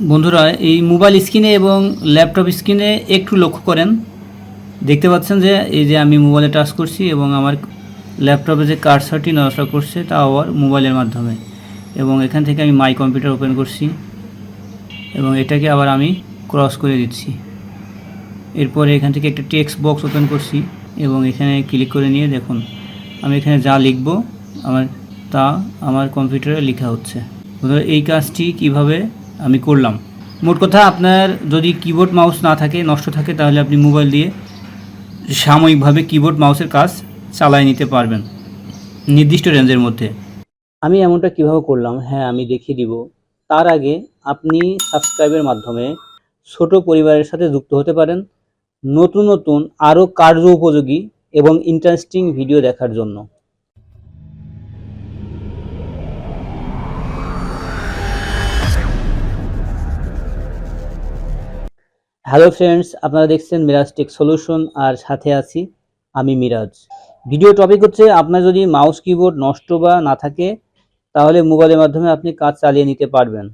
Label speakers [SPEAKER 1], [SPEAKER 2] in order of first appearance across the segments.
[SPEAKER 1] বন্ধুরা, এই মোবাইল স্ক্রিনে এবং ল্যাপটপ স্ক্রিনে একটু লক্ষ্য করেন। দেখতে পাচ্ছেন যে এই যে আমি মোবাইলে টাচ করছি এবং আমার ল্যাপটপে যে কার্সারটি নড়াচড়া করছে তা আবার মোবাইলের মাধ্যমে। এবং এখান থেকে আমি মাই কম্পিউটার ওপেন করছি এবং এটাকে আবার আমি ক্রস করে দিচ্ছি। এরপরে এখান থেকে একটা টেক্সট বক্স ওপেন করছি এবং এখানে ক্লিক করে নিয়ে দেখুন আমি এখানে যা লিখব তা আমার কম্পিউটারে লেখা হচ্ছে। এই কাজটি কিভাবে আমি করলাম। মোট কথা, আপনার যদি কিবোর্ড মাউস না থাকে, নষ্ট থাকে, তাহলে আপনি মোবাইল দিয়ে সাময়িকভাবে কিবোর্ড মাউসের কাজ চালায় নিতে পারবেন নির্দিষ্ট রেঞ্জের মধ্যে। আমি এমনটা কিভাবে করলাম, হ্যাঁ আমি দেখিয়ে দিব। তার আগে আপনি সাবস্ক্রাইবের মাধ্যমে ছোট পরিবারের সাথে যুক্ত হতে পারেন নতুন নতুন আরও কার্য উপযোগী এবং ইন্টারেস্টিং ভিডিও দেখার জন্য। হ্যালো ফ্রেন্ডস, আপনারা দেখছেন মিরাজ টেক সলিউশন আর সাথে আছি আমি মিরাজ। ভিডিও টপিক হচ্ছে, আপনার যদি মাউস কিবোর্ড নষ্ট বা না থাকে তাহলে মোবাইলের মাধ্যমে আপনি কাজ চালিয়ে নিতে পারবেন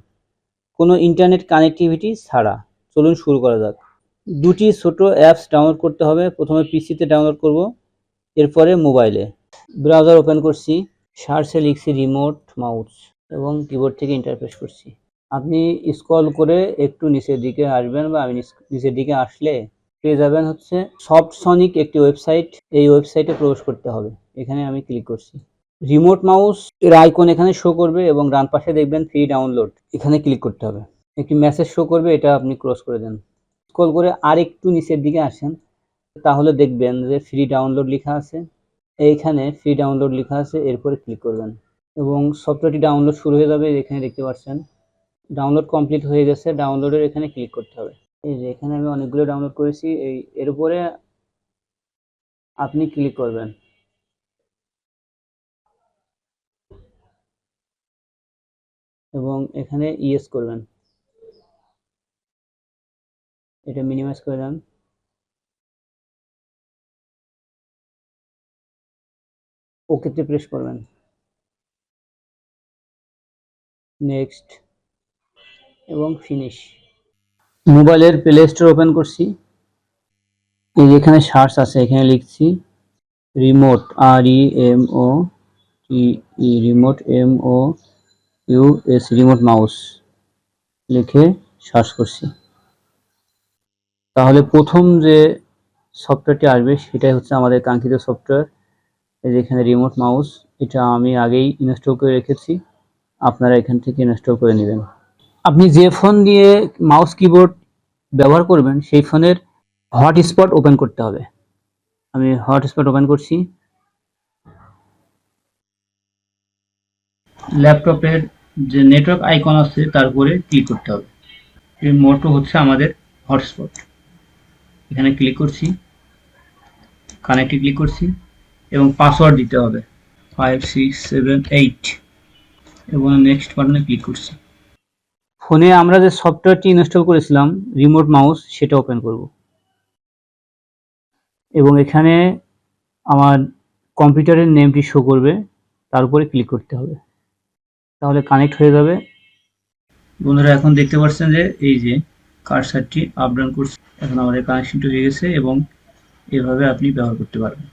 [SPEAKER 1] কোনো ইন্টারনেট কানেক্টিভিটি ছাড়া। চলুন শুরু করা যাক। দুটি ছোট অ্যাপস ডাউনলোড করতে হবে। প্রথমে পিসিতে ডাউনলোড করব, এরপরে মোবাইলে। ব্রাউজার ওপেন করছি, সার্চে লিখছি রিমোট মাউস এবং কিবোর্ড থেকে ইন্টারফেস করছি। আপনি স্ক্রল করে একটু নিচের দিকে আসবেন বা আমি নিচের দিকে আসলে পেয়ে যাবেন হচ্ছে সফটসনিক একটি ওয়েবসাইট। এই ওয়েবসাইটে প্রবেশ করতে হবে। এখানে আমি ক্লিক করছি। রিমোট মাউস এর আইকন এখানে শো করবে এবং ডান পাশে দেখবেন ফ্রি ডাউনলোড, এখানে ক্লিক করতে হবে। একটি মেসেজ শো করবে, এটা আপনি ক্লোজ করে দেন। স্ক্রল করে আর একটু নিচের দিকে আসেন, তাহলে দেখবেন যে ফ্রি ডাউনলোড লেখা আছে। এইখানে ফ্রি ডাউনলোড লেখা আছে, এরপরে ক্লিক করবেন এবং সফটওয়্যারটি ডাউনলোড শুরু হয়ে যাবে। এখানে দেখতে পাচ্ছেন ডাউনলোড কমপ্লিট হয়ে গেছে। ডাউনলোডের এখানে ক্লিক করতে হবে। এই যে এখানে আমি অনেকগুলো ডাউনলোড করেছি, এর উপরে আপনি ক্লিক করবেন এবং এখানে ইয়েস করবেন। এটা মিনিমাইজ করে দেন। ওকেতে প্রেস করবেন। নেক্সট এবং ফিনিশ। মোবাইলের প্লে স্টোর ওপেন করছি। এই যে এখানে সার্চ আছে, এখানে লিখছি remote, REMOTE, remote MOUS, remote mouse লিখে সার্চ করছি। তাহলে প্রথম যে সফটওয়্যারটি আসবে সেটাই হচ্ছে আমাদের কাঙ্ক্ষিত সফটওয়্যার। এই যে এখানে রিমোট মাউস, এটা আমি আগেই ইনস্টল করে রেখেছি, আপনারা এখান থেকে ইনস্টল করে নেবেন। আপনি যে ফোন দিয়ে মাউস কিবোর্ড ব্যবহার করবেন সেই ফোনের হটস্পট ওপেন করতে হবে। আমি হটস্পট ওপেন করছি। ল্যাপটপের যে নেটওয়ার্ক আইকন আছে তার উপরে ক্লিক করতে হবে। এই মোটো হচ্ছে আমাদের হটস্পট। এখানে ক্লিক করছি, কানেক্টে ক্লিক করছি এবং পাসওয়ার্ড দিতে হবে 5678 এবং নেক্সট বাটনে ক্লিক করছি। ফোনে আমরা যে সফটওয়্যারটি ইনস্টল করেছিলাম রিমোট মাউস, সেটা ওপেন করব এবং এখানে আমার কম্পিউটারের নেমটি শো করবে, তার উপরে ক্লিক করতে হবে, তাহলে কানেক্ট হয়ে যাবে। বন্ধুরা, এখন দেখতে পাচ্ছেন যে এই যে কার্সারটি আপ ডাউন করছে, এখন আমাদের কানেকশনটি হয়ে গেছে এবং এভাবে আপনি ব্যবহার করতে পারবেন।